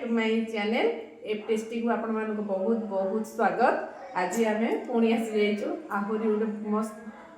To my channel F tasty को आपण मानको बहुत बहुत स्वागत। आज आम पुणी आसी जाइछु आहुरी गोटे मस्त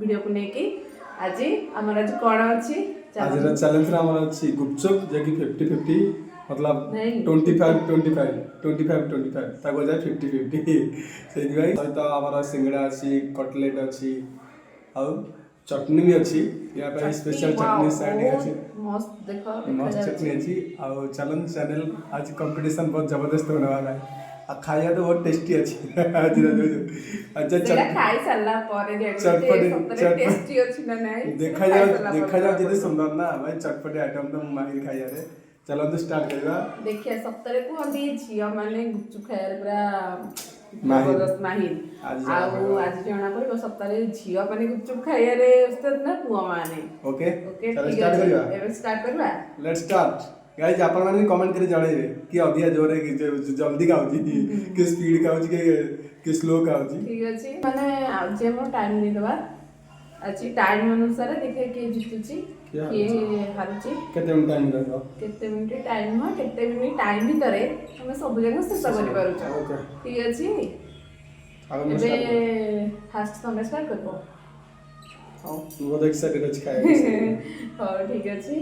वीडियो को लेके। आज आमर आज कौन अच्छी आज चैलेंज आमर अच्छी गुपचुप जे कि 50-50 मतलब 25-25 ताको जाय 50-50 सेहि भाई सहित आमर सिंगड़ा अच्छी कटलेट अच्छी आ चटनी भी अच्छी या पे स्पेशल चटनी साइड अच्छी मस्त देखो मस्त चटनी अच्छी आ चैलेंज चैनल आज कंपटीशन बहुत जबरदस्त होने वाला है आ खाया तो बहुत टेस्टी अच्छी आज अच्छा सेला खाई साला परे देखो टेस्टी अछि ना नहीं देखा जाओ जिते सुंदर ना भाई चटपटे आइटम तो माहिर खाइया रे चलो तो स्टार्ट करबा। देखिए सप्ताहे को हम झियो माने गुपचुप खायर पूरा जबरदस्त माहिर आज जना पर सप्ताहे झियो माने गुपचुप खाइया रे उस्ताद ना पुआ माने ओके चलो स्टार्ट करबा एबे स्टार्ट करबा लेट्स स्टार्ट गाइस आपण माने कमेंट करी जणाइबे कि अधिया जोरे कि जल्दी खाउची कि स्पीड खाउची कि स्लो खाउची ठीक अछि माने आज हम टाइम नै देबा अछि टाइम अनुसार देखे के जितुची के हारुची केते टाइम रहबो केते मिनिट टाइम भितरे हम सब जगह शेष करि पारुछ। ओके ठीक अछि एबे फास्ट समय स्टार्ट करबो। हां बहुत एक्साइटेड अछि खाए हां ठीक अछि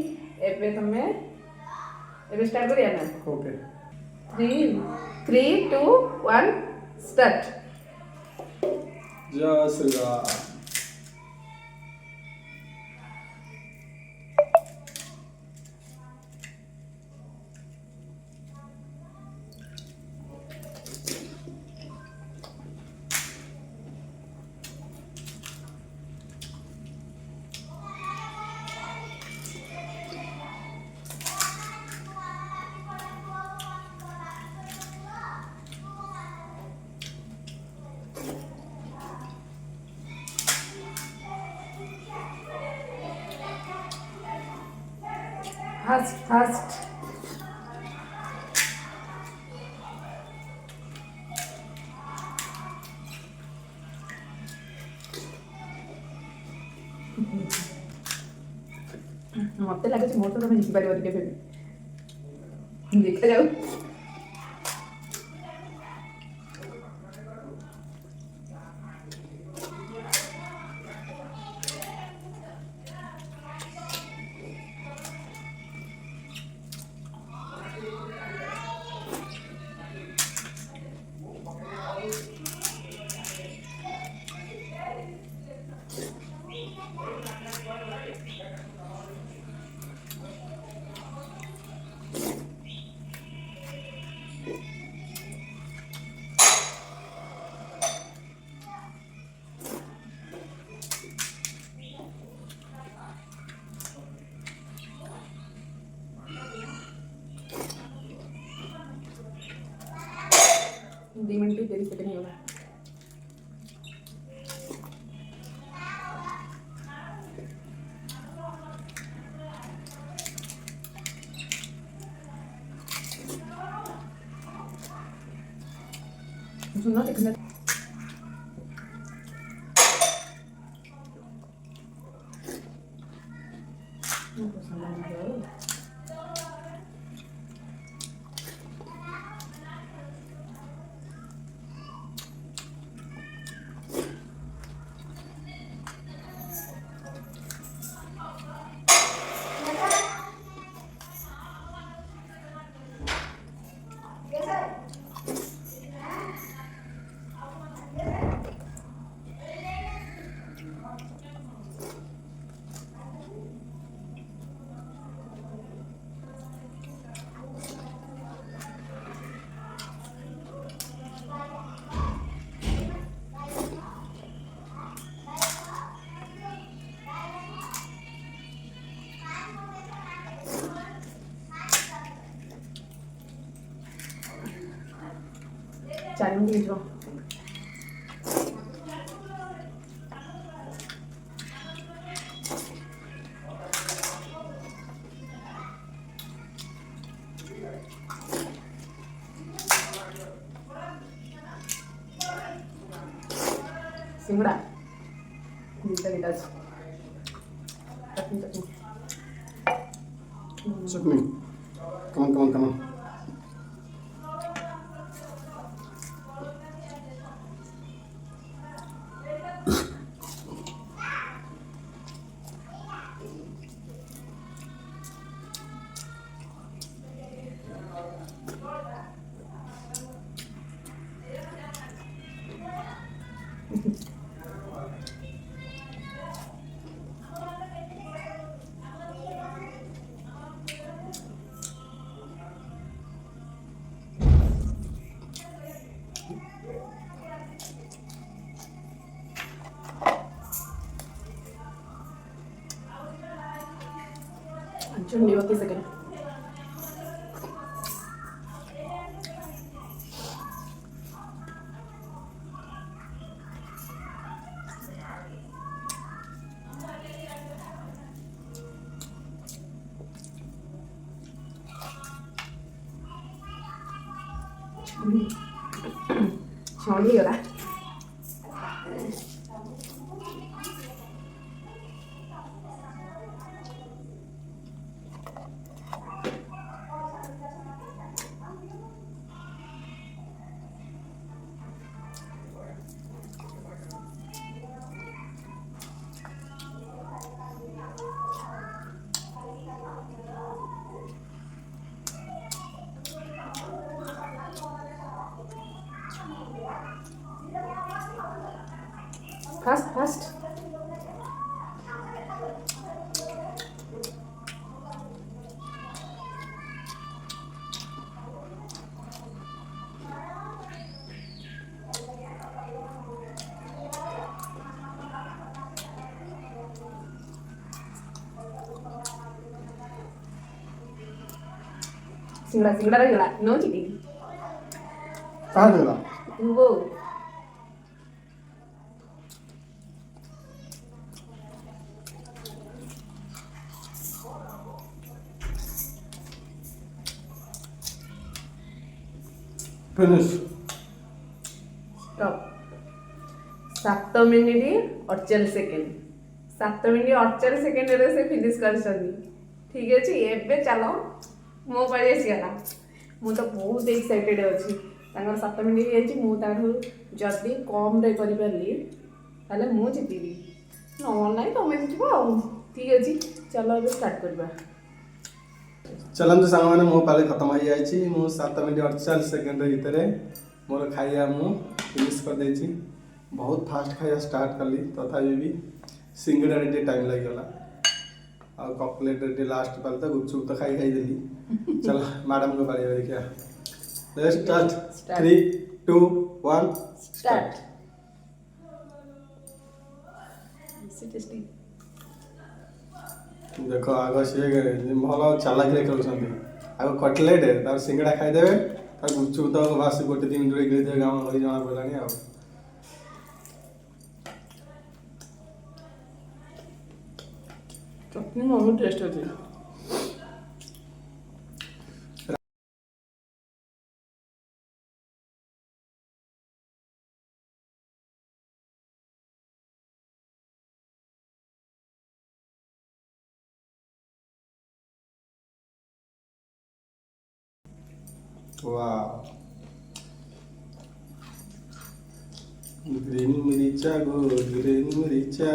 एबे तमे एबे स्टार्ट करिया ना। Okay 3 2 1 start. जय श्री राम। फास्ट मत लगे मोर तो तुम जितपार देखा जाऊ। मिनट 30 सेकंड होगा। सुनो देखना चालू लीजिए सिंगड़ा चटनी चटनी कम चुन्नी 32 सेकंड। छाणी गला फास्ट फास्ट। सिंगड़ा सिंगड़ा रह गला नो चीटिंग। कहाँ गला वो finish. Stop. 7 minute 48 second 7 minute 48 second रे से फिनिश कर ठीक अच्छे। एबे चलो मो पारी आसीगला। मु तो बहुत एक्साइटेड अच्छी 7 मिनिट जदि कम रे करी पारली ताले मु जीतबी न ना तुम जीतब आ ठीक अच्छे। चलो अब स्टार्ट करबा। चलନ୍ତୁ ସାଙ୍ଗମାନେ ମୋ ପାଳି ଖତମ ହେଇଯାଇଛି। ମୁଁ 7 ମିନିଟ୍ 48 ସେକେଣ୍ଡ ଭିତରେ ମୋର ଖାଇବା ମୁଁ ଫିନିଶ୍ କରିଦେଇଛି। ବହୁତ ଫାଷ୍ଟ ଖାଇବା ଷ୍ଟାର୍ଟ କଲି ତଥାପି ବି ସିଙ୍ଗଡ଼ାରେ ଟିକେ ଟାଇମ୍ ଲାଗିଗଲା ଆଉ କକଲେଟ୍ରେ ଟିକେ ଲାଷ୍ଟ ପାଳି ତ ଗୁପଚୁପ ତ ଖାଇଦେଲି। ଚାଲ ମ୍ୟାଡ଼ାମଙ୍କ ପାଳି ଦେଖିବା। Start 3 2 1 start. टेस्टी देख आग सी भल चालाक खेलुंट आग कटलेट तार सिंगड़ा खाईदे गुपचुप तो बास गोटे 3 मिनट गिरी गाँव गली जना पड़ा। चटनी बहुत टेस्ट अच्छी। वाह ग्रीन मरीचा गो ग्रीन मरीचा।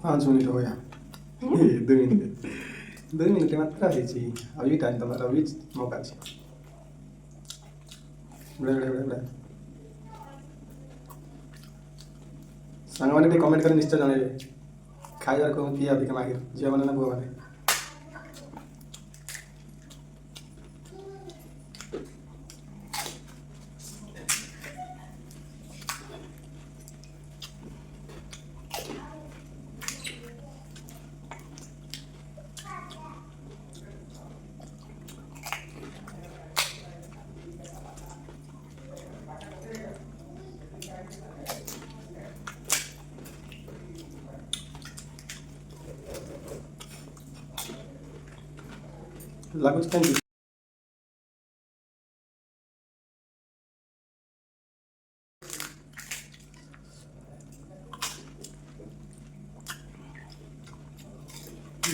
पाँच मिनट हो गया। 2 मिनट मात्र अभी टाइम तुम्हारा अभी मौका अच्छे। बड़े बड़े बड़े बड़े सांग मैंने कमेंट कर निश्चय जनइबे खाइबार कौन किए अधिक माहिर झील मैंने ना पुआ मैंने। लाଗୁଛି କାହିଁକି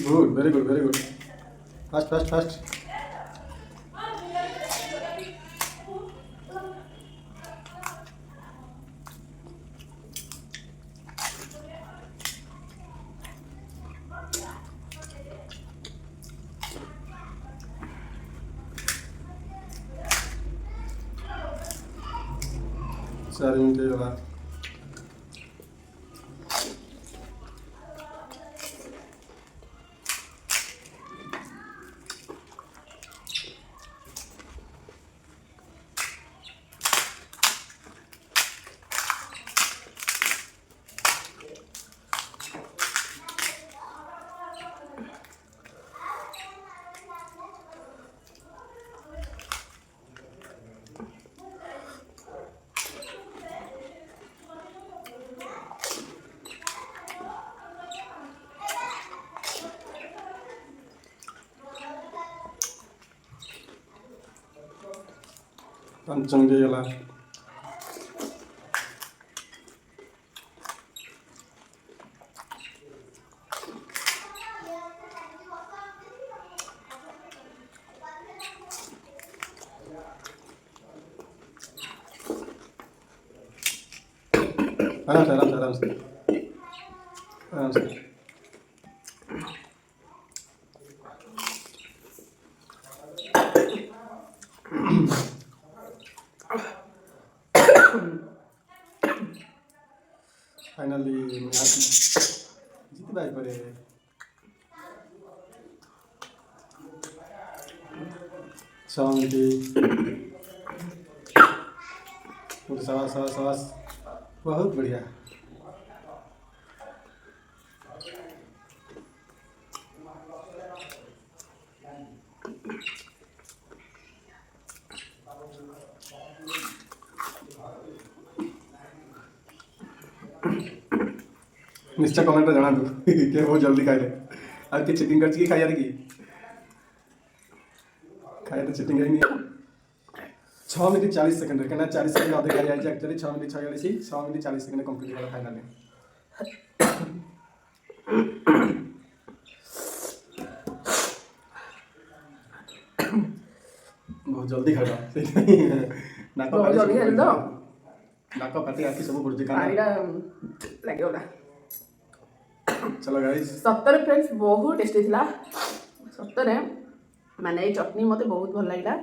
good very good fast fast fast चार मिनट ହେଇଗଲା ପାଞ୍ଚ ମିନିଟ୍ ହେଇଗଲା आराम से फाइनली जीत भाई पड़े सवास बहुत बढ़िया निश्चय कमेंट रे जणातु के बहुत जल्दी खाइले आ कि चीटिंग करछि कि खाइयार की खाइया तो चीटिंग है नहीं 6 मिनट 40 सेकंड रे केना 40 सेकंड अधिक खाइ जाय actually 6 minute 46 6 minute 40 second complete होला फाइनली बहुत जल्दी खाइला नाको बहुत जल्दी खाइल तो नाको पाटी आखि सब बुझि का पानीटा लागेला चलो गाइस सत्तर फ्रेंड्स बहुत टेस्टी थिला सत्तर माने ये चटनी मते बहुत भल लागला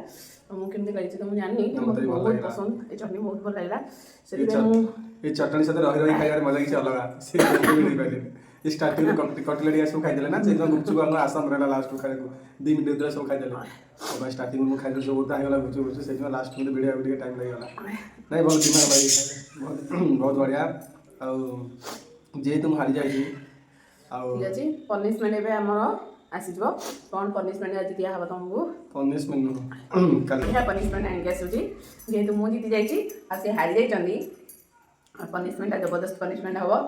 मु केमते खाइछि त मु जानि मते बहुत पसंद ये चटनी बहुत भल लागला से मु ये चटनी साथे रही रही खाइयार मजा किछ अलग से भी नहीं पाइले ये स्टार्टिंग में कटलेट या सब खाइ देले ना जे गुपचुप हम आसाम रहला लास्ट खाइ को 2 मिनट उधर सब खाइ देले तो मैं स्टार्टिंग में खाइ जो होता है वाला गुपचुप से जो लास्ट में वीडियो वीडियो टाइम लगेला नहीं बहुत दिमाग भाई बहुत बढ़िया और जे तुम हारी जाई ठीक अछि पनिशमेंट एबे हमर आसी जबो कोन पनिशमेंट आज दिया हबो तुमको पनिशमेंट कल है पनिशमेंट आके आसुची जे तुम जीति जाईची आ से हारी जाई चंदी पनिशमेंट जबरदस्त पनिशमेंट हबो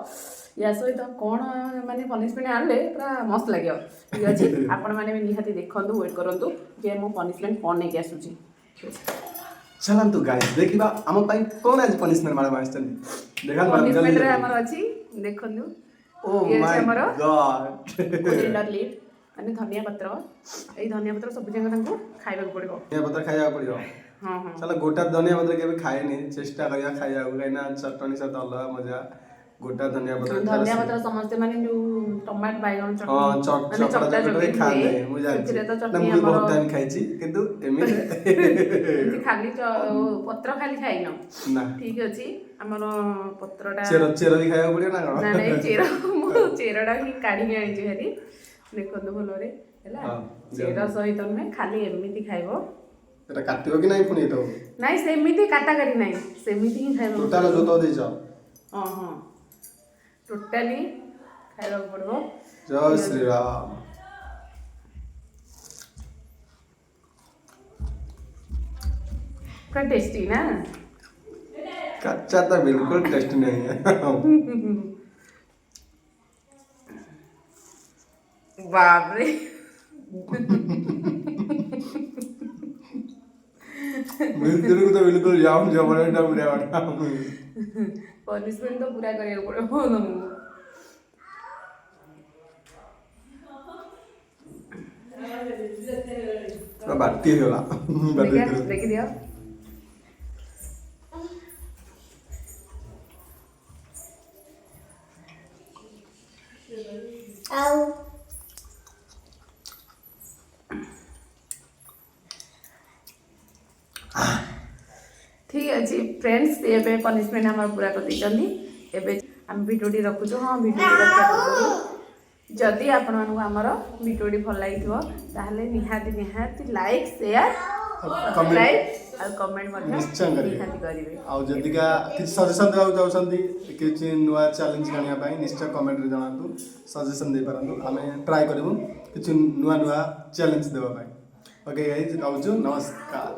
या सहित कोन माने पनिशमेंट आनले पूरा मस्त लागियो ठीक अछि आपण माने भी निहाती देखंतु वेट करंतु जे मो पनिशमेंट कोन नै के आसुची चलंतु गाइस देखिबा हम पई कोन आज पनिशमेंट मारे मास्टर देखा पनिशमेंट रे हमर अछि देखंतु oh my God coriander leaf माने धनिया पत्र ए धनिया पत्र सब जंग तांको खाइबा पड़िबो धनिया पत्र खाइबा पड़िबो हां हां चलो गोटा धनिया पत्र केबे खाए नहीं चेष्टा करिया खाइया गाइना चटनी साथ अलग मजा गोटा धनिया पत्र समझते माने जो टमाटर बैगन चटनी हां चटनी चटनी खाए मु जानि तो ना चटनी मु बहुत टाइम खाइची किंतु एमे खाली पत्र खाली खाइनो ना ठीक अछि हमर पत्रटा चेरो भी खाइबा पड़ियो ना ना नहीं चेरोटा ही काढी के आइची हरी देखो भलो रे हला चेरो सहित में खाली एमिति खाइबो एटा काटियो कि नहीं पुनी तो नहीं सेमिति काटा करी नहीं सेमिति ही खाइबो टोटल जो तो दे जाओ हां हां टोटली खाइबा पड़बो जय श्री राम का टेस्टी ना कच्चा तो बिल्कुल टेस्ट नहीं है बाप रे ଭିତରକୁ ତ ବିଲକୁଲ ଯାଉନି ଜବରଟା ପୁରା ବାଟା ପନିଶମେଣ୍ଟ ତ ପୁରା କରିବାକୁ ପଡ଼ିବ ତମକୁ। ପୁରା ବାଟି ହେଇଗଲା ଦେଖିଦିଅ। ଆଉ ठीक अच्छे फ्रेंड्स ये पनिशमेंट आम पूरा कर एवं भिडियोटी रखुचु। हाँ भिडियोटी रखा पूर्व जदि आपण आमर भिडियोटी भल लगे निहाती निहाती लाइक शेयर सब्सक्राइब और कमेंट निश्चय निहाती करेंगे। आउ जदिका किसी सजेशन देवाक चाहते किसी नुआ चैलेंज करने निश्चय कमेंट रे जणातु सजेशन दे पारंतु आमे ट्राई करिवु किसी नुआ नुआ चैलेंज देबा ओके गाइस कहूछु नमस्कार।